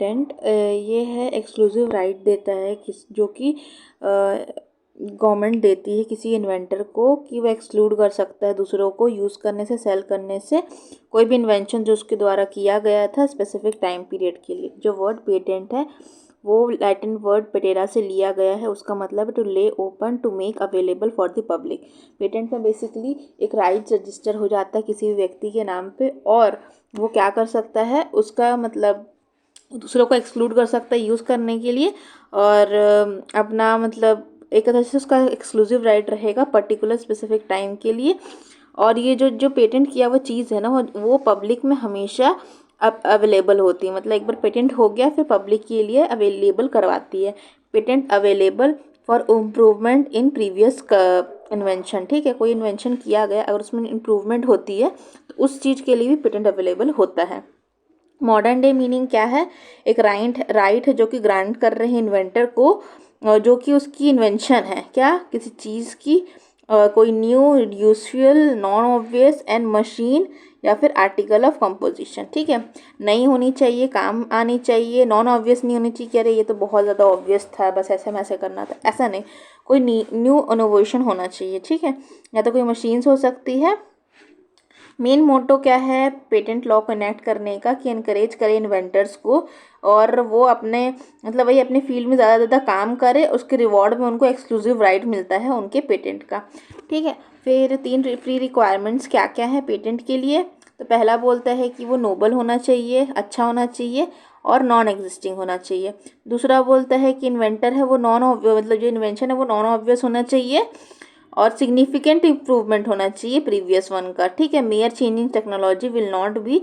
Patent ये है exclusive right देता है जो कि गवर्नमेंट देती है किसी इन्वेंटर को कि वह एक्सक्लूड कर सकता है दूसरों को यूज़ करने से, सेल करने से कोई भी इन्वेंशन जो उसके द्वारा किया गया था स्पेसिफिक टाइम पीरियड के लिए। जो वर्ड पेटेंट है वो लैटिन वर्ड पेटेरा से लिया गया है, उसका मतलब है to lay open, to make available for the public. Patent में बेसिकली एक राइट्स रजिस्टर हो जाता है किसी भी व्यक्ति के नाम पे और वो क्या कर सकता है, उसका मतलब दूसरों को एक्सक्लूड कर सकता है यूज़ करने के लिए और अपना मतलब एक तरह से उसका एक्सक्लूसिव राइट रहेगा पर्टिकुलर स्पेसिफिक टाइम के लिए। और ये जो पेटेंट किया हुआ चीज़ है ना वो पब्लिक में हमेशा अवेलेबल होती है। मतलब एक बार पेटेंट हो गया फिर पब्लिक के लिए अवेलेबल करवाती है। Patent available for improvement in previous invention. ठीक है, कोई इन्वेंशन किया गया अगर उसमें इम्प्रूवमेंट होती है तो उस चीज़ के लिए भी पेटेंट अवेलेबल होता है। मॉडर्न डे मीनिंग क्या है, एक राइट है जो कि ग्रांट कर रहे हैं इन्वेंटर को जो कि उसकी इन्वेंशन है क्या, किसी चीज़ की कोई new, useful, non obvious and machine या फिर आर्टिकल ऑफ कंपोजिशन। ठीक है, नई होनी चाहिए, काम आनी चाहिए, नॉन ऑब्वियस नहीं होनी चाहिए कि अरे ये तो बहुत ज़्यादा ऑब्वियस था बस ऐसे में ऐसे करना था, ऐसा नहीं, कोई न्यू इनोवेशन होना चाहिए। ठीक है, या तो कोई मशीन्स हो सकती है। मेन मोटो क्या है पेटेंट लॉ को इनेक्ट करने का कि इनकरेज करे इन्वेंटर्स को और वो अपने मतलब वही अपने फील्ड में ज़्यादा काम करे, उसके रिवॉर्ड में उनको एक्सक्लूसिव राइट मिलता है उनके पेटेंट का। ठीक है, फिर 3 प्री रिक्वायरमेंट्स क्या क्या है पेटेंट के लिए। तो पहला बोलता है कि वो नोबल होना चाहिए, अच्छा होना चाहिए और नॉन एग्जिस्टिंग होना चाहिए। दूसरा बोलता है कि इन्वेंटर है वो मतलब जो इन्वेंशन है वो नॉन ऑब्वियस होना चाहिए और सिग्निफिकेंट इम्प्रूवमेंट होना चाहिए प्रीवियस वन का। ठीक है, mayor change in technology will not B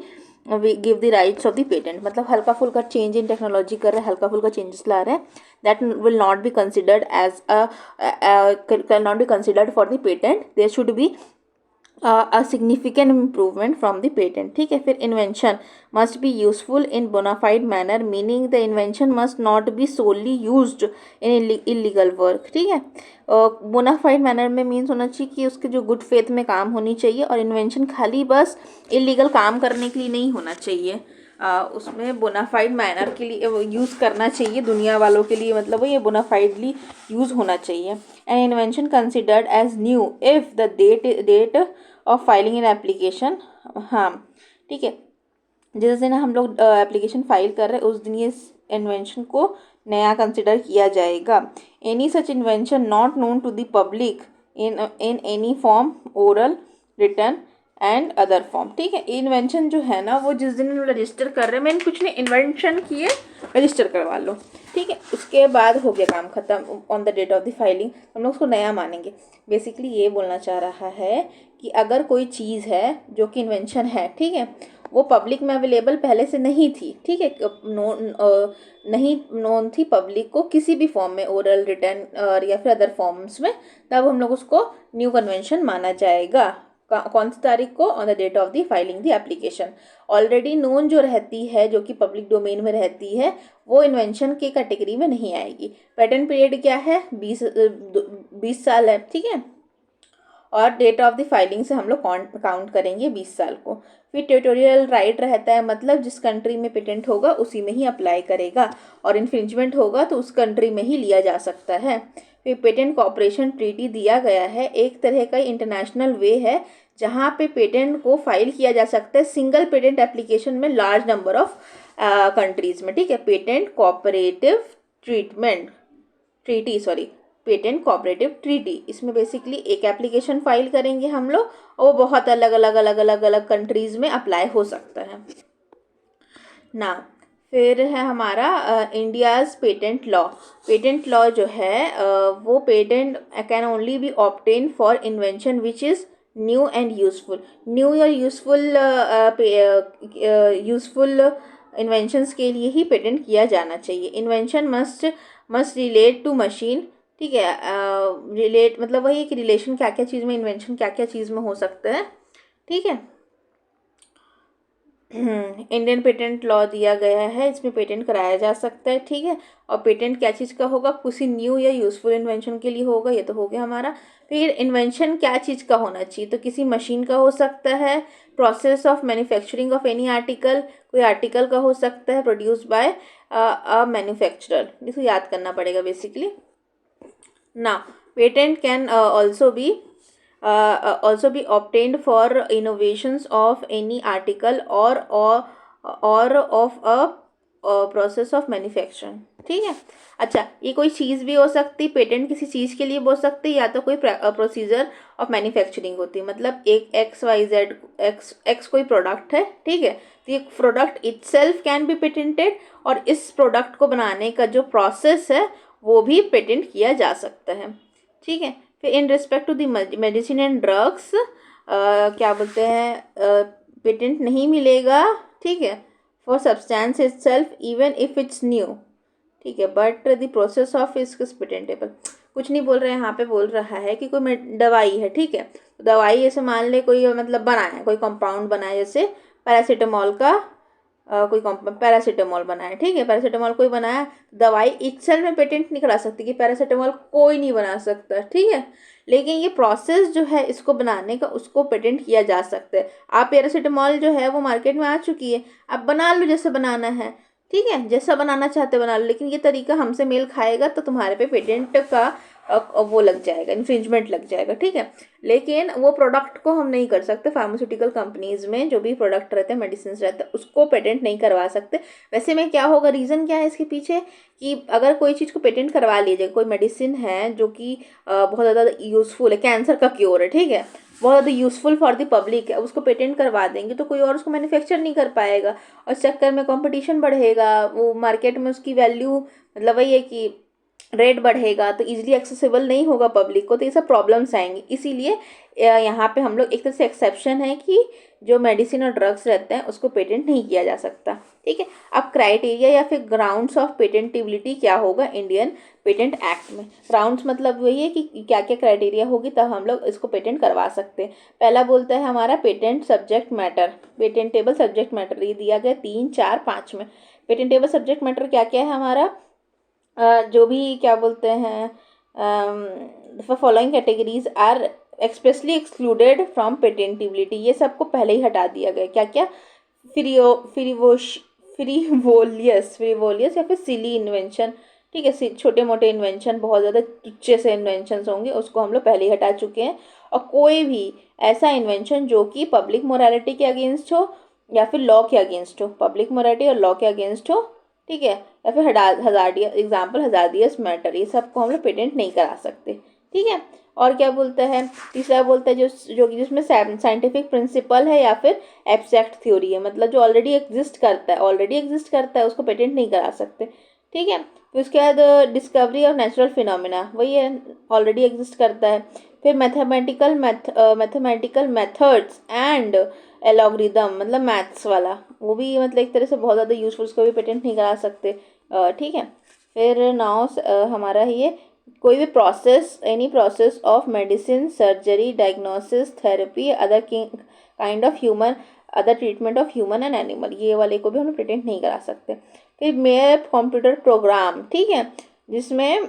give the rights of the patent. मतलब हल्का फुल्का चेंज इन टेक्नोलॉजी कर रहे हैं, हल्का फुल्का चेंजेस ला रहे हैं, that will not be considered as can not be considered for the patent, there should be a significant improvement from the patent। ठीक है, फिर invention must be useful in bona fide manner meaning the invention must not be solely used in illegal work। ठीक है, bona fide manner में means होना चाहिए कि उसके जो गुड फेथ में काम होनी चाहिए और इन्वेंशन खाली बस इलीगल काम करने के लिए नहीं होना चाहिए, उसमें बोनाफाइड मैनर के लिए यूज़ करना चाहिए दुनिया वालों के लिए, मतलब ये बोनाफाइडली यूज़ होना चाहिए। An invention considered as new if the date of filing in application. हाँ ठीक है, जिस दिन हम लोग एप्लीकेशन फाइल कर रहे हैं उस दिन ये इन्वेंशन को नया कंसिडर किया जाएगा। Any such invention not known to the public in any form, oral, written and other form. ठीक है, इन्वेंशन जो है ना वो जिस दिन हम रजिस्टर कर रहे हैं, मैंने कुछ नहीं इन्वेंशन किए रजिस्टर करवा लो। ठीक है, उसके बाद हो गया काम खत्म, on the date of the filing हम लोग उसको नया मानेंगे। बेसिकली ये बोलना चाह रहा है कि अगर कोई चीज़ है जो कि इन्वेंशन है, ठीक है, वो पब्लिक में अवेलेबल पहले से नहीं थी, ठीक है, नहीं नोन थी पब्लिक को किसी भी फॉर्म में, ओरल, रिटर्न और या फिर अदर फॉर्म्स में, तब हम लोग उसको न्यू कन्वेंशन माना जाएगा। कौन सी तारीख को, on the date of the filing the application. Already known जो रहती है जो कि पब्लिक डोमेन में रहती है वो इन्वेंशन के कैटेगरी में नहीं आएगी। पेटेंट पीरियड क्या है, 20 साल है। ठीक है, और डेट ऑफ द फाइलिंग से हम लोग काउंट करेंगे 20 साल को। फिर टेरिटोरियल राइट रहता है, मतलब जिस कंट्री में पेटेंट होगा उसी में ही अप्लाई करेगा और इन्फ्रिंजमेंट होगा तो उस कंट्री में ही लिया जा सकता है। फिर पेटेंट कॉपरेशन ट्रीटी दिया गया है, एक तरह का इंटरनेशनल वे है जहाँ पे पेटेंट को फाइल किया जा सकता है सिंगल पेटेंट एप्लीकेशन में लार्ज नंबर ऑफ कंट्रीज में। ठीक है, patent cooperative treaty patent cooperative treaty, इसमें बेसिकली एक एप्लीकेशन फाइल करेंगे हम लोग और वो बहुत अलग अलग कंट्रीज में अप्लाई हो सकता है ना। फिर है हमारा India's patent law. Patent law जो है वो patent can only be obtain for invention which is new and useful. New या यूजफुल इन्वेंशंस के लिए ही पेटेंट किया जाना चाहिए। Invention must relate to machine. ठीक है, रिलेट मतलब वही कि रिलेशन क्या क्या चीज़ में, इन्वेंशन क्या क्या चीज़ में हो सकता है। ठीक है, इंडियन पेटेंट लॉ दिया गया है, इसमें पेटेंट कराया जा सकता है, ठीक है। और पेटेंट क्या चीज़ का होगा, किसी न्यू या यूज़फुल इन्वेंशन के लिए होगा, ये तो हो गया हमारा। फिर इन्वेंशन क्या चीज़ का होना चाहिए, तो किसी मशीन का हो सकता है, process of manufacturing of any article, कोई आर्टिकल का हो सकता है, प्रोड्यूस बाय अ मैन्युफैक्चरर, इसको याद करना पड़ेगा बेसिकली ना। Patent can also be obtained for innovations of any article or of a process of manufacturing, ठीक है। अच्छा, ये कोई चीज़ भी हो सकती, पेटेंट किसी चीज़ के लिए बोल सकती या तो कोई प्रोसीजर ऑफ मैन्युफैक्चरिंग होती है। मतलब एक एक्स कोई प्रोडक्ट है, ठीक है, तो ये product itself can be patented, और इस प्रोडक्ट को बनाने का जो प्रोसेस है वो भी पेटेंट किया जा सकता है, ठीक है। फिर in respect to the medicine and drugs क्या बोलते हैं, पेटेंट नहीं मिलेगा, ठीक है, for substance itself even if it's new, ठीक है, but the process of is patentable. कुछ नहीं बोल रहे हैं यहाँ पे, बोल रहा है कि कोई दवाई है, ठीक है, तो दवाई जैसे मान ले कोई मतलब बनाया, कोई कंपाउंड बनाया, जैसे पैरासीटामोल का कोई पैरासीटामोल बनाया, ठीक है, पैरासीटामोल कोई बनाया, दवाई इटसेल्फ में पेटेंट नहीं करा सकती कि पैरासीटामोल कोई नहीं बना सकता, ठीक है, लेकिन ये प्रोसेस जो है इसको बनाने का उसको पेटेंट किया जा सकता है। आप पैरासीटामोल जो है वो मार्केट में आ चुकी है, आप बना लो जैसे बनाना है, ठीक है, जैसा बनाना चाहते बना लो, लेकिन ये तरीका हमसे मेल खाएगा तो तुम्हारे पे पेटेंट का वो लग जाएगा, इन्फ्रिंजमेंट लग जाएगा, ठीक है। लेकिन वो प्रोडक्ट को हम नहीं कर सकते, फार्मास्यूटिकल कंपनीज में जो भी प्रोडक्ट रहते हैं, मेडिसिन रहते हैं, उसको पेटेंट नहीं करवा सकते। वैसे में क्या होगा, रीज़न क्या है इसके पीछे, कि अगर कोई चीज़ को पेटेंट करवा लीजिए, कोई मेडिसिन है जो कि बहुत ज़्यादा यूज़फुल है, कैंसर का क्योर है, ठीक है, बहुत ज़्यादा यूज़फुल फॉर द पब्लिक है, उसको पेटेंट करवा देंगे तो कोई और उसको मैन्युफैक्चर नहीं कर पाएगा, और इस चक्कर में कंपटीशन बढ़ेगा, वो मार्केट में उसकी वैल्यू मतलब वही है कि रेट बढ़ेगा, तो इजीली एक्सेसिबल नहीं होगा पब्लिक को, तो ये सब प्रॉब्लम्स आएंगी। इसीलिए यहाँ पे हम लोग एक तरह से एक्सेप्शन है कि जो मेडिसिन और ड्रग्स रहते हैं उसको पेटेंट नहीं किया जा सकता, ठीक है। अब क्राइटेरिया या फिर ग्राउंड्स ऑफ पेटेंटिबिलिटी क्या होगा इंडियन पेटेंट एक्ट में। ग्राउंड्स मतलब वही है कि क्या क्या क्राइटेरिया होगी तब हम लोग इसको पेटेंट करवा सकते हैं। पहला बोलता है हमारा patent subject matter, patentable subject matter, ये दिया गया 3, 4, 5 में। पेटेंटेबल सब्जेक्ट मैटर क्या क्या है हमारा, जो भी क्या बोलते हैं, following categories are expressly excluded from patentability, ये सबको पहले ही हटा दिया गया। क्या क्या, फ्रीवोलियस या फिर सिली इन्वेंशन, ठीक है, छोटे मोटे इन्वेंशन, बहुत ज़्यादा तुच्छे से इन्वेंशन होंगे उसको हम लोग पहले ही हटा चुके हैं। और कोई भी ऐसा इन्वेंशन जो कि पब्लिक मोरालिटी के अगेंस्ट हो या फिर लॉ के अगेंस्ट हो, पब्लिक मोरालिटी और लॉ के अगेंस्ट हो, ठीक है, या फिर हजारडिया एग्जाम्पल हजारडियस मैटर, ये सबको हम लोग पेटेंट नहीं करा सकते, ठीक है। और क्या बोलता है, तीसरा बोलता है जो जिसमें साइंटिफिक प्रिंसिपल है या फिर एब्स्ट्रैक्ट थ्योरी है, मतलब जो ऑलरेडी एग्जिस्ट करता है उसको पेटेंट नहीं करा सकते, ठीक है। फिर उसके बाद डिस्कवरी और नेचुरल फिनोमिना, वही है, ऑलरेडी एग्जिस्ट करता है। फिर मैथमेटिकल मेथड्स एंड एलॉगरिदम, मतलब मैथ्स वाला, वो भी मतलब एक तरह से बहुत ज़्यादा यूजफुल, उसको भी पेटेंट नहीं करा सकते, ठीक है। फिर नाउ हमारा ये कोई भी process, any process of medicine, surgery, diagnosis, therapy, other kind of human, other treatment of human and animal, ये वाले को भी हम पेटेंट नहीं करा सकते। फिर मेयर कंप्यूटर प्रोग्राम, ठीक है, जिसमें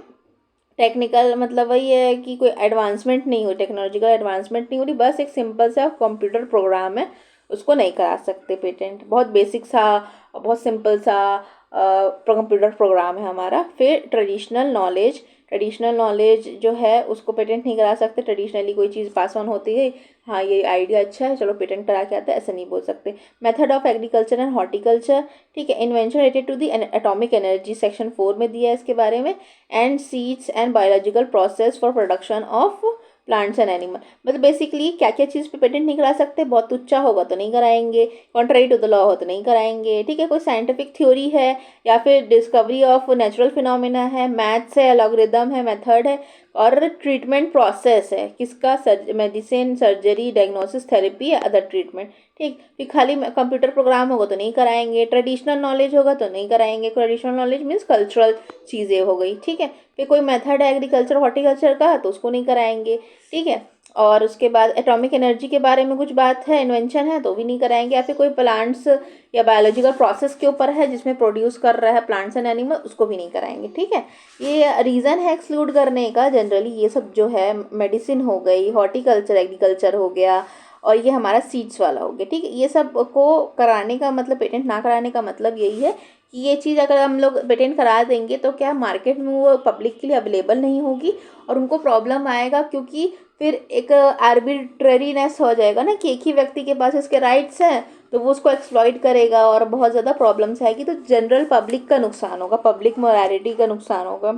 टेक्निकल मतलब वही है कि कोई एडवांसमेंट नहीं हो, टेक्नोलॉजिकल एडवांसमेंट नहीं हो रही, बस एक सिंपल सा कंप्यूटर प्रोग्राम है, उसको नहीं करा सकते पेटेंट, बहुत बेसिक सा, बहुत सिंपल सा कंप्यूटर प्रोग्राम है हमारा। फिर ट्रेडिशनल नॉलेज जो है उसको पेटेंट नहीं करा सकते, ट्रेडिशनली कोई चीज़ पास ऑन होती है, हाँ ये आइडिया अच्छा है चलो पेटेंट करा के आता है, ऐसा नहीं बोल सकते। Method of agriculture and horticulture, ठीक है, invention related to the atomic energy, section 4 में दिया है इसके बारे में। And seeds and biological process for production of plants and animal, मतलब बेसिकली क्या क्या चीज़ पे पेटेंट नहीं करा सकते, बहुत तुच्चा होगा तो नहीं कराएंगे, कॉन्ट्ररी टू द लॉ हो तो नहीं कराएंगे, ठीक है। कोई साइंटिफिक थ्योरी है या फिर डिस्कवरी ऑफ नेचुरल फिनोमिना है, मैथ्स है, एलॉगरिदम है, मेथड है, और ट्रीटमेंट प्रोसेस है किसका, मेडिसिन, सर्जरी, डायग्नोसिस, थेरेपी या अदर ट्रीटमेंट, ठीक। फिर खाली कंप्यूटर प्रोग्राम होगा तो नहीं कराएंगे, ट्रेडिशनल नॉलेज होगा तो नहीं कराएंगे, ट्रेडिशनल नॉलेज मीन्स कल्चरल चीज़ें हो गई, ठीक है। फिर कोई मेथड है एग्रीकल्चर हॉर्टिकल्चर का तो उसको नहीं कराएंगे, ठीक है। और उसके बाद एटॉमिक एनर्जी के बारे में कुछ बात है, इन्वेंशन है तो भी नहीं कराएंगे, या फिर कोई प्लांट्स या बायोलॉजिकल प्रोसेस के ऊपर है जिसमें प्रोड्यूस कर रहा है प्लांट्स एंड एनिमल, उसको भी नहीं कराएंगे। ठीक है, ये रीज़न है एक्सक्लूड करने का। जनरली ये सब जो है मेडिसिन हो गई, हॉर्टिकल्चर एग्रीकल्चर हो गया, और ये हमारा सीड्स वाला हो गया। ठीक है, ये सब को कराने का मतलब, पेटेंट ना कराने का मतलब यही है कि ये चीज़ अगर हम लोग पेटेंट करा देंगे तो क्या मार्केट में वो पब्लिक के लिए अवेलेबल नहीं होगी और उनको प्रॉब्लम आएगा, क्योंकि फिर एक आर्बिट्ररीनेस हो जाएगा ना कि एक ही व्यक्ति के पास इसके राइट्स हैं तो वो उसको एक्सप्लॉइट करेगा और बहुत ज़्यादा प्रॉब्लम्स आएगी, तो जनरल पब्लिक का नुकसान होगा, पब्लिक मोरालिटी का नुकसान होगा,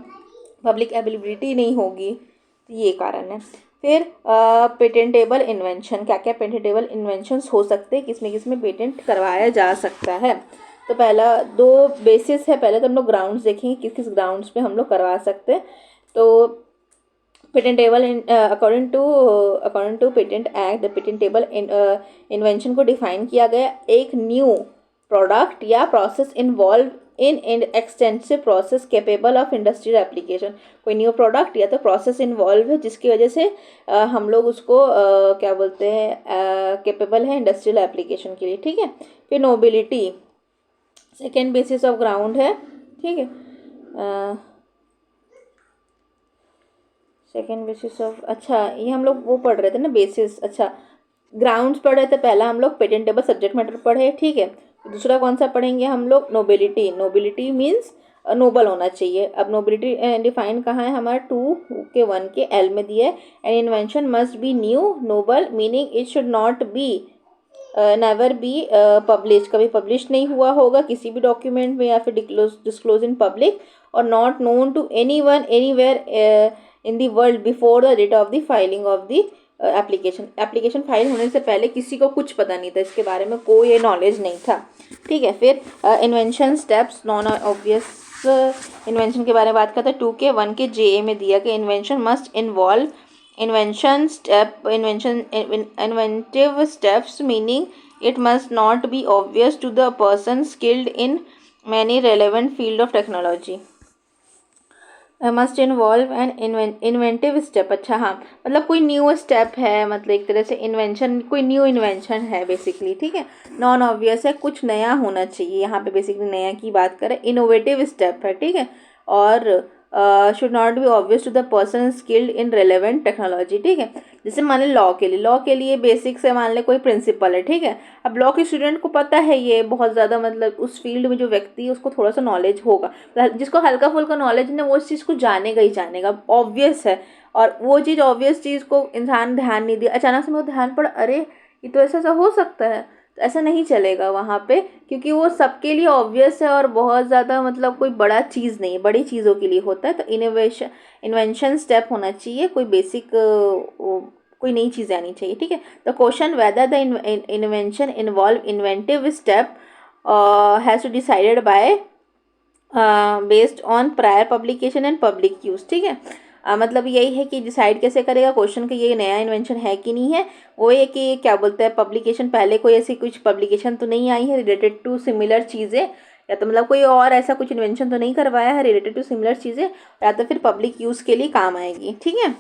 पब्लिक एबिलिटी नहीं होगी। तो ये कारण है। फिर पेटेंटेबल इन्वेंशन, क्या क्या पेटेंटेबल इन्वेंशंस हो सकते हैं, किसमें किसमें पेटेंट करवाया जा सकता है। तो पहला 2 बेसिस है, पहले तो हम लोग ग्राउंड्स देखेंगे किस किस ग्राउंड्स पे हम लोग करवा सकते हैं। तो patentable according to patent act, the patentable invention को डिफाइन किया गया एक न्यू प्रोडक्ट या process involve in extensive process capable of industrial application. कोई न्यू प्रोडक्ट या तो प्रोसेस इन्वॉल्व है जिसकी वजह से हम लोग उसको क्या बोलते हैं, कैपेबल है इंडस्ट्रियल एप्लीकेशन के लिए। ठीक है, फिर nobility second basis of ground है। ठीक है, सेकेंड बेसिस ऑफ, अच्छा ये हम लोग वो पढ़ रहे थे ना बेसिस, अच्छा ग्राउंड्स पढ़ रहे थे। पहला हम लोग पेटेंटेबल सब्जेक्ट मैटर पढ़े। ठीक है, दूसरा कौन सा पढ़ेंगे हम लोग, नोबिलिटी। नोबिलिटी मीन्स नोबल होना चाहिए। अब नोबिलिटी डिफाइन कहाँ है, हमारा 2 के 1 के एल में दिया है। An invention must be new novel meaning it should not be never be publish, कभी पब्लिश नहीं हुआ होगा किसी भी डॉक्यूमेंट में या फिर डिस्क्लोज इन पब्लिक, और not known to any one anywhere in the world before the date of the filing of the application. Application file होने से पहले किसी को कुछ पता नहीं था, इसके बारे में कोई नॉलेज नहीं था। ठीक है, फिर invention steps, non obvious invention के बारे में बात करते हैं। 2 के 1 के जे में दिया कि invention must involve inventive steps, meaning it must not be obvious to the person skilled in many relevant field of technology. Must involve N inventive step. अच्छा हाँ, मतलब कोई न्यू स्टेप है, मतलब एक तरह से इन्वेंशन, कोई न्यू इन्वेंशन है बेसिकली। ठीक है, नॉन ऑब्वियस है, कुछ नया होना चाहिए, यहाँ पे बेसिकली नया की बात करें, इनोवेटिव स्टेप है। ठीक है, और should not be obvious to the person skilled in relevant technology. ठीक है, जैसे मान लें लॉ के लिए बेसिक से मान लें कोई प्रिंसिपल है। ठीक है, अब लॉ के स्टूडेंट को पता है ये बहुत ज़्यादा, मतलब उस फील्ड में जो व्यक्ति है उसको थोड़ा सा नॉलेज होगा, जिसको हल्का फुल्का नॉलेज ना वो उस चीज़ को जानेगा ही जानेगा, ऑब्वियस है। और वो चीज़ ऑब्वियस चीज़ को इंसान ध्यान नहीं दिया, अचानक से वो ध्यान पड़ा, अरे ये तो ऐसा ऐसा हो सकता है, तो ऐसा नहीं चलेगा वहाँ पे, क्योंकि वो सबके लिए ऑब्वियस है और बहुत ज़्यादा मतलब कोई बड़ा चीज़ नहीं, बड़ी चीज़ों के लिए होता है। तो इन्वेंशन स्टेप होना चाहिए, कोई बेसिक कोई नई चीज़ आनी चाहिए। ठीक है, the question whether the invention involve inventive step has to decided by based on prior publication and public use. ठीक है, मतलब यही है कि डिसाइड कैसे करेगा क्वेश्चन कि ये नया इन्वेंशन है कि नहीं है, वो ये कि क्या बोलते हैं पब्लिकेशन, पहले कोई ऐसी कुछ पब्लिकेशन तो नहीं आई है रिलेटेड टू सिमिलर चीज़ें, या तो मतलब कोई और ऐसा कुछ इन्वेंशन तो नहीं करवाया है रिलेटेड टू सिमिलर चीज़ें, या तो फिर पब्लिक यूज़ के लिए काम आएगी। ठीक है,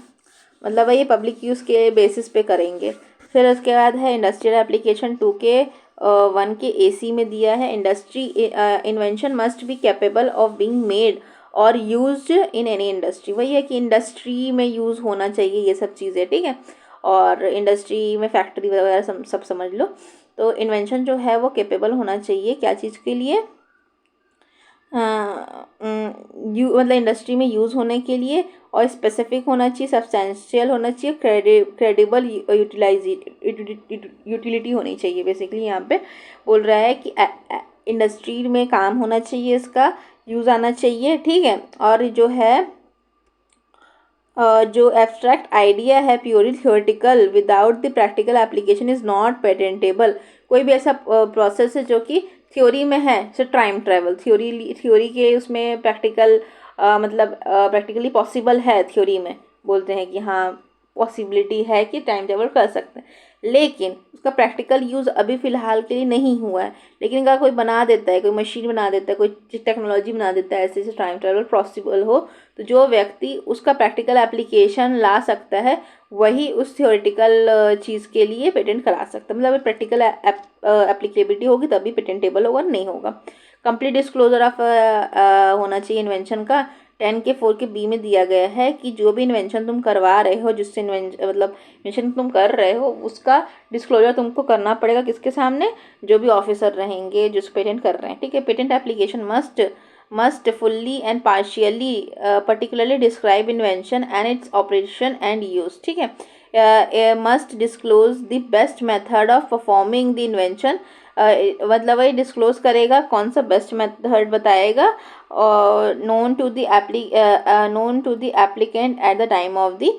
मतलब ये पब्लिक यूज़ के बेसिस पे करेंगे। फिर उसके बाद है इंडस्ट्रियल एप्लीकेशन 2 के 1 के AC में दिया है, industry invention must be capable of being made और यूज्ड इन एनी इंडस्ट्री। वही है कि इंडस्ट्री में यूज़ होना चाहिए ये सब चीज़ें। ठीक है, और इंडस्ट्री में फैक्ट्री वगैरह सब समझ लो। तो इन्वेंशन जो है वो कैपेबल होना चाहिए क्या चीज़ के लिए, मतलब इंडस्ट्री में यूज़ होने के लिए, और स्पेसिफिक होना चाहिए, सब्सटेंशियल होना चाहिए, क्रेडिबल यूटिलिटी होनी चाहिए। बेसिकली यहाँ पे बोल रहा है कि इंडस्ट्री में काम होना चाहिए, इसका यूज़ आना चाहिए। ठीक है, और जो है जो एब्स्ट्रैक्ट आइडिया है purely theoretical without the practical application is not patentable. कोई भी ऐसा प्रोसेस है जो कि थ्योरी में है, जैसे टाइम ट्रैवल, थ्योरी के उसमें प्रैक्टिकल मतलब प्रैक्टिकली पॉसिबल है, थ्योरी में बोलते हैं कि हाँ पॉसिबिलिटी है कि टाइम ट्रैवल कर सकते हैं। लेकिन उसका प्रैक्टिकल यूज़ अभी फ़िलहाल के लिए नहीं हुआ है। लेकिन अगर कोई बना देता है, कोई मशीन बना देता है, कोई टेक्नोलॉजी बना देता है ऐसे टाइम ट्रैवल पॉसिबल हो, तो जो व्यक्ति उसका प्रैक्टिकल एप्लीकेशन ला सकता है वही उस थियोरेटिकल चीज़ के लिए पेटेंट करा सकता है। मतलब प्रैक्टिकल एप्लीकेबिलिटी होगी तभी पेटेंटेबल होगा, नहीं होगा। कंप्लीट डिस्क्लोजर ऑफ होना चाहिए इन्वेंशन का। 10 के 4 के बी में दिया गया है कि जो भी इन्वेंशन तुम करवा रहे हो, जिससे मतलब इन्वेंशन तुम कर रहे हो, उसका डिस्क्लोजर तुमको करना पड़ेगा किसके सामने, जो भी ऑफिसर रहेंगे जो पेटेंट कर रहे हैं, ठीक है। Patent application must fully and partially particularly describe invention and its operation and use, ठीक है। Must disclose the best method of performing the invention, मतलब वही डिस्क्लोज करेगा कौन सा बेस्ट मेथड बताएगा, और known to the applicant at the time of the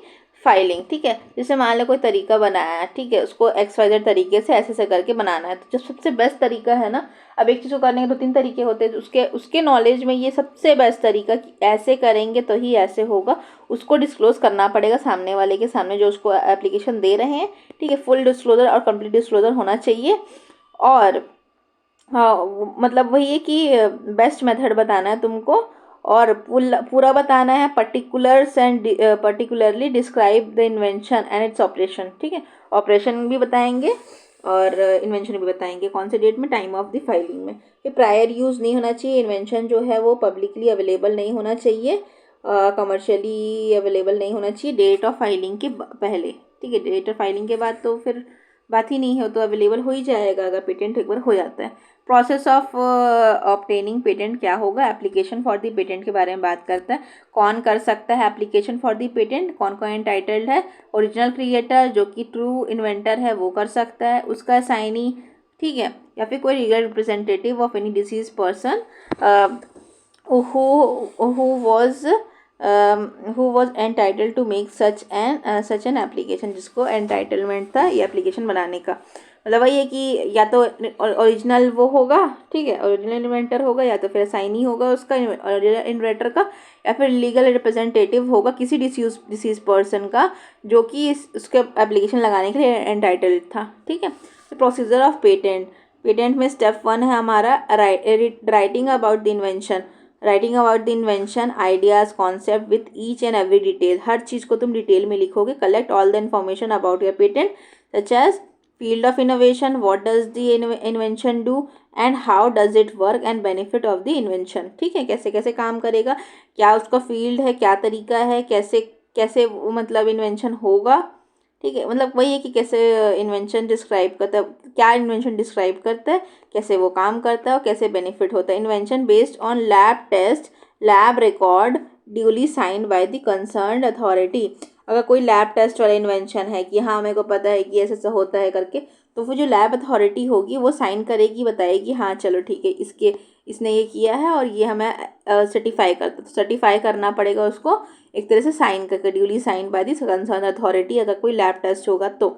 filing, ठीक है। जैसे मान लो कोई तरीका बनाया है, ठीक है, उसको XYZ तरीके से ऐसे करके बनाना है, तो जो सबसे बेस्ट तरीका है ना, अब एक चीज़ को करने के 2-3 तरीके होते हैं, उसके नॉलेज में ये सबसे बेस्ट तरीका कि ऐसे करेंगे तो ही ऐसे होगा, उसको डिस्क्लोज करना पड़ेगा सामने वाले के सामने जो उसको एप्लीकेशन दे रहे हैं, ठीक है। फुल डिस्क्लोजर और कंप्लीट डिस्क्लोजर होना चाहिए। और हाँ, मतलब वही है कि बेस्ट मेथड बताना है तुमको, और पूरा बताना है, particulars and particularly describe the invention and its operation, ठीक है। ऑपरेशन भी बताएंगे और इन्वेंशन भी बताएंगे, कौन से डेट में, टाइम ऑफ द फाइलिंग में। ये प्रायर यूज़ नहीं होना चाहिए, इन्वेंशन जो है वो पब्लिकली अवेलेबल नहीं होना चाहिए, कमर्शियली अवेलेबल नहीं होना चाहिए डेट ऑफ फाइलिंग के पहले, ठीक है। डेट ऑफ फाइलिंग के बाद तो फिर बात ही नहीं हो, तो अवेलेबल हो ही जाएगा अगर पेटेंट एक बार हो जाता है। प्रोसेस ऑफ ऑब्टेनिंग पेटेंट क्या होगा, एप्लीकेशन फॉर द पेटेंट के बारे में बात करता है। कौन कर सकता है एप्लीकेशन फॉर द पेटेंट, कौन कौन एंटाइटल्ड है, ओरिजिनल क्रिएटर जो कि ट्रू इन्वेंटर है वो कर सकता है, उसका साइनी, ठीक है, या फिर कोई legal representative of any disease person who was entitled to make such an application, जिसको एंटाइटलमेंट था ये एप्लीकेशन बनाने का। मतलब वही है कि या तो ओरिजिनल वो होगा, ठीक है, ओरिजिनल इन्वेंटर होगा, या तो फिर साइनी होगा उसका ओरिजिनल इन्वेंटर का, या फिर लीगल रिप्रेजेंटेटिव होगा किसी डिसीज पर्सन का जो कि उसके एप्लीकेशन लगाने के लिए एंटाइटल्ड था, ठीक है। प्रोसीजर ऑफ पेटेंट में स्टेप 1 है हमारा writing about the invention. Writing about the invention, ideas, concept with each and every detail, हर चीज़ को तुम डिटेल में लिखोगे। Collect all the information about your patent such as field of innovation, what does the invention do and how does it work and benefit of the invention, ठीक है। कैसे कैसे काम करेगा, क्या उसका फील्ड है, क्या तरीका है, कैसे कैसे वो मतलब इन्वेंशन होगा, ठीक है। मतलब वही है कि कैसे इन्वेंशन डिस्क्राइब करता है, क्या इन्वेंशन डिस्क्राइब करता है, कैसे वो काम करता है और कैसे बेनिफिट होता है। Invention based on lab test, lab record duly signed by the concerned authority. अगर कोई लैब टेस्ट वाला इन्वेंशन है कि हाँ मेरे को पता है कि ऐसा ऐसा होता है करके, तो वो जो लैब अथॉरिटी होगी वो साइन करेगी, बताएगी हाँ चलो ठीक है इसने ये किया है और ये हमें सर्टिफाई करता, तो सर्टिफाई करना पड़ेगा उसको एक तरह से साइन करके, duly sign by the concern authority, अगर कोई लैब टेस्ट होगा तो।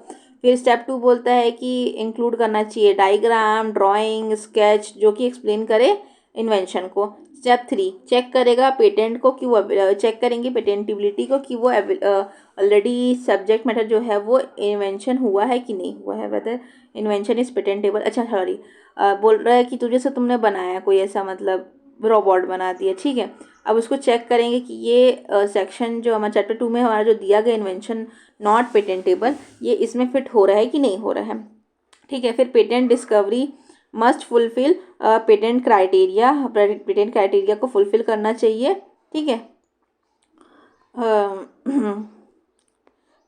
फिर स्टेप 2 बोलता है कि इंक्लूड करना चाहिए डायग्राम, ड्राइंग, स्केच जो कि एक्सप्लेन करे इन्वेंशन को। स्टेप 3 चेक करेगा पेटेंट को कि वो चेक करेंगे पेटेंटिबिलिटी को कि वो ऑलरेडी सब्जेक्ट मैटर जो है वो इन्वेंशन हुआ है कि नहीं हुआ है, वेदर इन्वेंशन इज पेटेंटेबल। अच्छा सॉरी, बोल रहा है कि तुझे से तुमने बनाया कोई ऐसा मतलब रोबोट बना दिया, ठीक है। अब उसको चेक करेंगे कि ये सेक्शन जो हमारा चैप्टर 2 में हमारा जो दिया गया इन्वेंशन नॉट पेटेंटेबल, ये इसमें फिट हो रहा है कि नहीं हो रहा है, ठीक है। फिर patent discovery must fulfil patent criteria को फुलफिल करना चाहिए, ठीक है।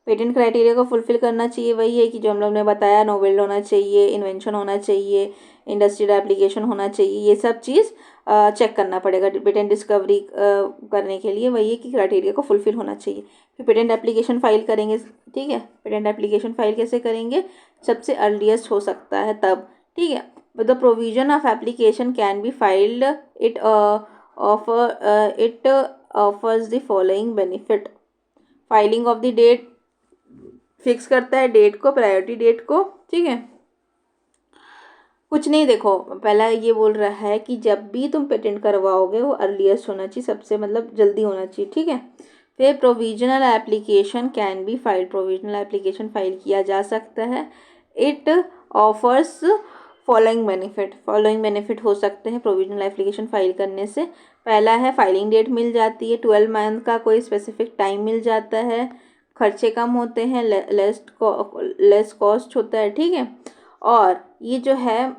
पेटेंट क्राइटेरिया को फुलफिल करना चाहिए, वही है कि जो हम लोग ने बताया, नोवेल होना चाहिए, इन्वेंशन होना चाहिए, इंडस्ट्रियल एप्लीकेशन होना चाहिए, ये सब चीज़ चेक करना पड़ेगा पेटेंट डिस्कवरी करने के लिए, वही है कि क्राइटेरिया को फुलफिल होना चाहिए। फिर पेटेंट एप्लीकेशन फाइल करेंगे, ठीक है। पेटेंट एप्लीकेशन फाइल कैसे करेंगे, सबसे अर्लीस्ट हो सकता है तब, ठीक है। The provision of application can be filed, it offers the following benefit. Filing of the date fix करता है डेट को, प्रायोरिटी डेट को, ठीक है। कुछ नहीं, देखो पहला ये बोल रहा है कि जब भी तुम पेटेंट करवाओगे वो अर्लीस्ट होना चाहिए, सबसे मतलब जल्दी होना चाहिए, ठीक है। फिर provisional application can be filed, provisional application file किया जा सकता है। इट ऑफर्स फॉलोइंग बेनिफिट हो सकते हैं प्रोविजनल एप्लीकेशन फाइल करने से। पहला है फाइलिंग डेट मिल जाती है, 12 मंथ का कोई स्पेसिफिक टाइम मिल जाता है, खर्चे कम होते हैं, लेस कॉस्ट होता है, ठीक है। और ये जो है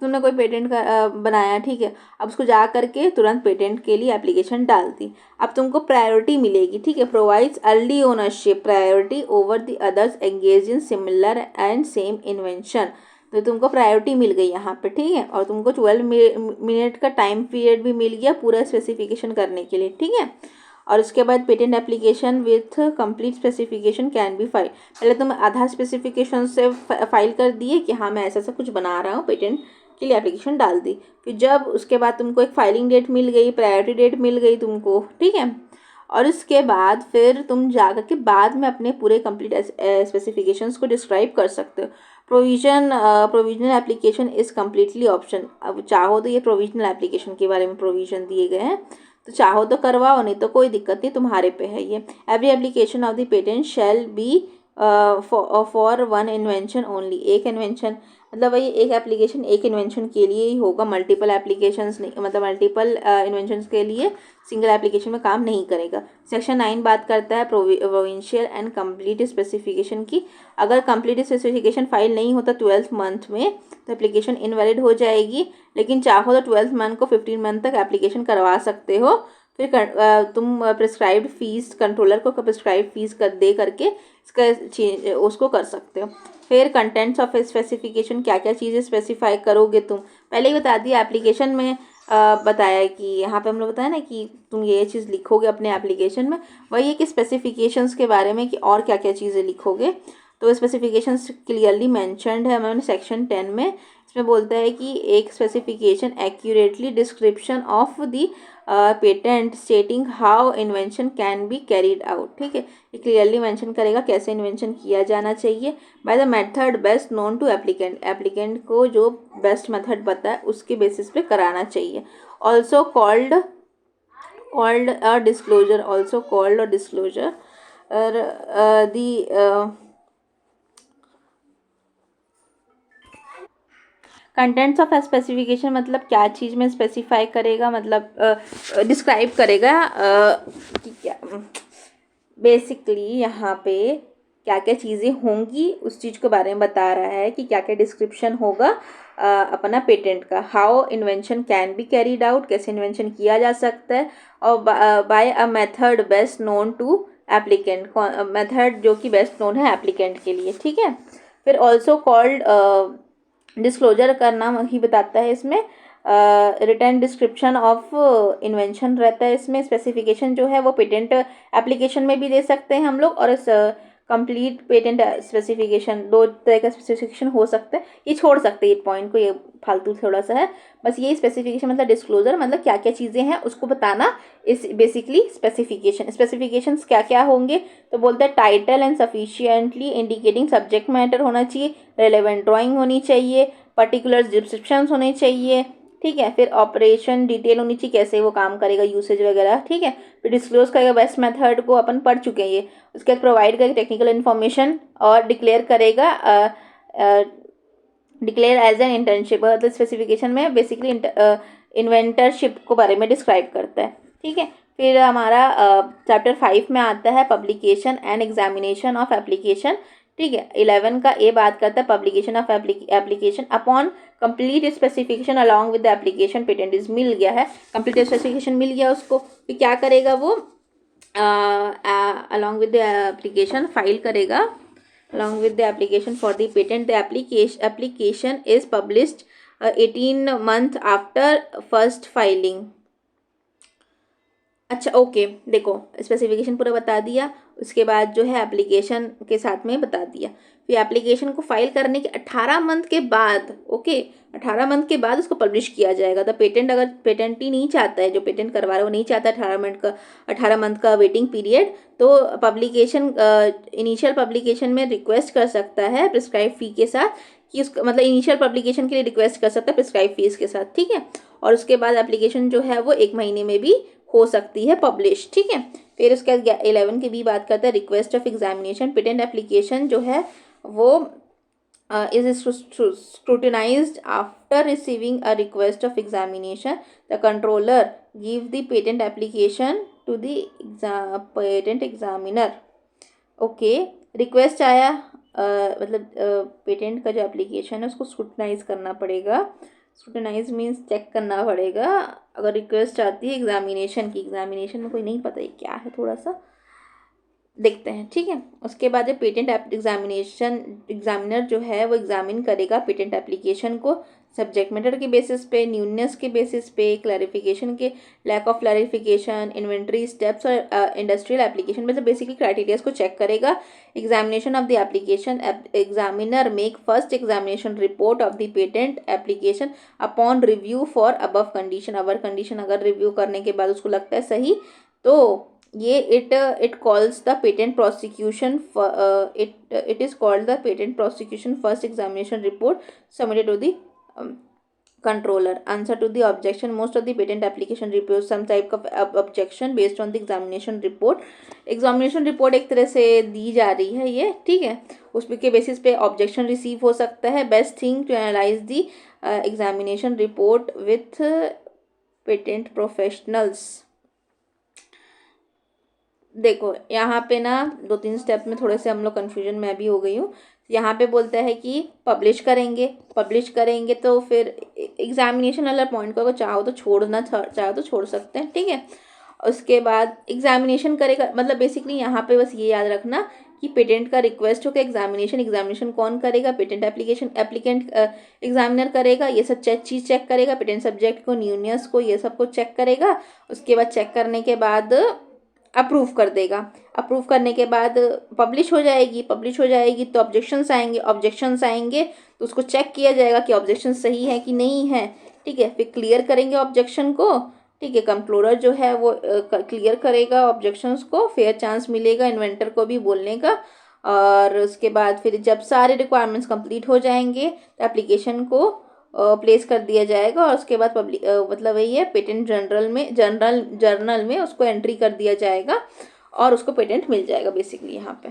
तुमने कोई पेटेंट का बनाया, ठीक है, अब उसको जा करके तुरंत पेटेंट के लिए एप्लीकेशन डाल दी, अब तुमको प्रायोरिटी मिलेगी, ठीक है। Provides early ownership priority over the others engage in similar and same invention, तो तुमको प्रायोरिटी मिल गई यहाँ पे, ठीक है। और तुमको 12 मिनट का टाइम पीरियड भी मिल गया पूरा स्पेसिफिकेशन करने के लिए, ठीक है। और उसके बाद patent application with complete specification can be file, पहले तुम आधा स्पेसिफिकेशन से फाइल कर दिए कि हाँ मैं ऐसा ऐसा कुछ बना रहा हूँ, पेटेंट के लिए एप्लीकेशन डाल दी, फिर जब उसके बाद तुमको एक फाइलिंग डेट मिल गई, प्रायोरिटी डेट मिल गई तुमको, ठीक है। और उसके बाद फिर तुम जा कर के बाद में अपने पूरे कंप्लीट स्पेसिफिकेशंस को डिस्क्राइब कर सकते हो। Provisional application is completely option, अब चाहो तो ये प्रोविजनल एप्लीकेशन के बारे में प्रोविजन दिए गए हैं, तो चाहो तो करवाओ, नहीं तो कोई दिक्कत नहीं, तुम्हारे पे है ये। Every application of the patent shall be for one invention only, एक इन्वेंशन मतलब वही एक एप्लीकेशन एक इन्वेंशन के लिए ही होगा, मल्टीपल एप्लीकेशंस नहीं, मतलब मल्टीपल इन्वेंशंस के लिए सिंगल एप्लीकेशन में काम नहीं करेगा। सेक्शन 9 बात करता है प्रोविंशियल एंड कंप्लीट स्पेसिफिकेशन की, अगर कंप्लीट स्पेसिफिकेशन फाइल नहीं होता 12th मंथ में तो एप्लीकेशन इनवैलिड हो जाएगी, लेकिन चाहो तो 12th मंथ को 15 मंथ तक एप्लीकेशन करवा सकते हो। फिर तुम प्रिस्क्राइब्ड फीस कंट्रोलर को प्रिस्क्राइब फीस दे करके इसका उसको कर सकते हो। फिर कंटेंट्स ऑफ स्पेसिफिकेशन, क्या क्या चीज़ें स्पेसिफाई करोगे तुम, पहले ही बता दिया एप्लीकेशन में, बताया कि यहाँ पे हम लोग बताया ना कि तुम ये चीज़ लिखोगे अपने एप्लीकेशन में, वही है कि स्पेसिफिकेशंस के बारे में कि और क्या क्या चीज़ें लिखोगे, तो स्पेसिफिकेशंस क्लियरली मेंशन्ड है मैंने सेक्शन 10 में। इसमें बोलता है कि एक specification accurately description of the patent स्टेटिंग how invention can be carried out, ठीक है, ये क्लियरली मेंशन करेगा कैसे इन्वेंशन किया जाना चाहिए, by the method best known to applicant, applicant को जो बेस्ट मेथड पता है उसके बेसिस पे कराना चाहिए। Also called a disclosure, also called a disclosure the contents of specification मतलब क्या चीज़ में स्पेसिफाई करेगा, मतलब डिस्क्राइब करेगा कि क्या बेसिकली यहाँ पे क्या क्या चीज़ें होंगी उस चीज़ के बारे में बता रहा है कि क्या क्या डिस्क्रिप्शन होगा अपना पेटेंट का। How invention can be carried out, कैसे इन्वेंशन किया जा सकता है, और by a method best known to applicant, method जो कि बेस्ट नोन है एप्लीकेंट के लिए, ठीक है। फिर ऑल्सो कॉल्ड डिस्क्लोजर करना ही बताता है इसमें, रिटर्न डिस्क्रिप्शन ऑफ इन्वेंशन रहता है इसमें, स्पेसिफिकेशन जो है वो पेटेंट एप्लीकेशन में भी दे सकते हैं हम लोग, और इस कंप्लीट पेटेंट स्पेसिफिकेशन, दो तरह का स्पेसिफिकेशन हो सकता है, ये छोड़ सकते हैं, ये पॉइंट को, ये फालतू थोड़ा सा है, बस ये स्पेसिफिकेशन मतलब डिस्क्लोजर मतलब क्या क्या चीज़ें हैं उसको बताना, इस बेसिकली स्पेसिफिकेशंस क्या क्या होंगे, तो बोलते हैं title and sufficiently indicating subject matter होना चाहिए, रेलेवेंट ड्राइंग होनी चाहिए, पर्टिकुलर डिस्क्रिप्शंस होने चाहिए, ठीक है। फिर ऑपरेशन डिटेल होनी चाहिए, कैसे वो काम करेगा, यूसेज वगैरह, ठीक है। फिर डिस्क्लोज करेगा बेस्ट मेथड को अपन पढ़ चुके हैं ये, उसके बाद प्रोवाइड करेगा टेक्निकल इन्फॉर्मेशन, और डिक्लेयर करेगा डिक्लेयर एज एन इंटर्नशिप, मतलब स्पेसिफिकेशन में बेसिकली इन्वेंटरशिप को बारे में डिस्क्राइब करता है, ठीक है। फिर हमारा चैप्टर 5 में आता है publication and examination of application, ठीक है। 11 का ए बात करता है publication of application upon complete specification along with the application, patent is मिल गया है, कंप्लीट स्पेसिफिकेशन मिल गया उसको, फिर क्या करेगा वो along with the application file करेगा, along with the application for the patent, the application is published 18 month after first filing। अच्छा ओके, देखो स्पेसिफिकेशन पूरा बता दिया, उसके बाद जो है एप्लीकेशन के साथ में बता दिया, फिर एप्लीकेशन को फाइल करने के 18 मंथ के बाद, ओके 18 मंथ के बाद उसको पब्लिश किया जाएगा। द पेटेंट, अगर पेटेंट ही नहीं चाहता है, जो पेटेंट करवा रहा है वो नहीं चाहता 18 मंथ का वेटिंग पीरियड, तो पब्लिकेशन इनिशियल पब्लिकेशन में रिक्वेस्ट कर सकता है प्रिस्क्राइब फी के साथ, कि उसका मतलब इनिशियल पब्लिकेशन के लिए रिक्वेस्ट कर सकता है प्रिस्क्राइब फीस के साथ, ठीक है। और उसके बाद एप्लीकेशन जो है वो 1 महीने में भी हो सकती है पब्लिश, ठीक है। फिर उसके बाद 11 की भी बात करते हैं, request of examination. Patent application जो है वो is scrutinized after receiving a request of examination. The controller give the patent application to the patent examiner. Okay, request आया, मतलब पेटेंट का जो एप्लीकेशन है उसको स्क्रूटनाइज करना पड़ेगा। स्क्रूटनाइज मीन्स चेक करना पड़ेगा। अगर रिक्वेस्ट आती है एग्जामिनेशन की, एग्जामिनेशन में कोई नहीं पता है क्या है, थोड़ा सा देखते हैं, ठीक है। उसके बाद पेटेंट एग्जामिनर जो है वो एग्जामिन करेगा पेटेंट एप्लीकेशन को सब्जेक्ट मैटर के बेसिस पे, न्यूनेस के बेसिस पे, क्लैरिफिकेशन के, lack of clarification, inventory steps और इंडस्ट्रियल एप्लीकेशन, मतलब बेसिकली क्राइटेरियाज को चेक करेगा। Examination of the application, examiner make first examination report of the patent application upon review for above condition. Above condition अगर review करने के बाद उसको लगता है सही, तो ये it calls the patent prosecution it is called the patent prosecution first examination report submitted to the controller. Answer to the objection, most of the patent application reports some type of objection based on the examination report. examination report एक तरह से दी जा रही है ये, ठीक है, उसके बेसिस पे ऑब्जेक्शन रिसीव हो सकता है। Best thing to analyse the examination report with patent professionals. देखो यहाँ पे ना 2-3 स्टेप में थोड़े से हम लोग कन्फ्यूजन में भी हो गई हूँ। यहाँ पे बोलता है कि पब्लिश करेंगे तो फिर एग्जामिनेशन वाला पॉइंट को अगर चाहो तो चाहो तो छोड़ सकते हैं, ठीक है। उसके बाद एग्जामिनेशन करेगा, मतलब बेसिकली यहाँ पे बस ये याद रखना कि पेटेंट का रिक्वेस्ट हो के एग्जामिनेशन कौन करेगा, पेटेंट एप्लीकेंट एग्जामिनर करेगा। ये सब चीज़ चेक करेगा, पेटेंट सब्जेक्ट को, न्यूनियस को, ये सब को चेक करेगा। उसके बाद चेक करने के बाद अप्रूव कर देगा। अप्रूव करने के बाद पब्लिश हो जाएगी तो ऑब्जेक्शंस आएंगे तो उसको चेक किया जाएगा कि ऑब्जेक्शन सही है कि नहीं है, ठीक है। फिर क्लियर करेंगे ऑब्जेक्शन को, ठीक है। कंप्लोरर जो है वो क्लियर करेगा ऑब्जेक्शंस को, फेयर चांस मिलेगा इन्वेंटर को भी बोलने का। और उसके बाद फिर जब सारे रिक्वायरमेंट्स कंप्लीट हो जाएंगे तो एप्लीकेशन को प्लेस कर दिया जाएगा। और उसके बाद मतलब वही है, पेटेंट जर्नल में उसको एंट्री कर दिया जाएगा और उसको पेटेंट मिल जाएगा बेसिकली यहाँ पे।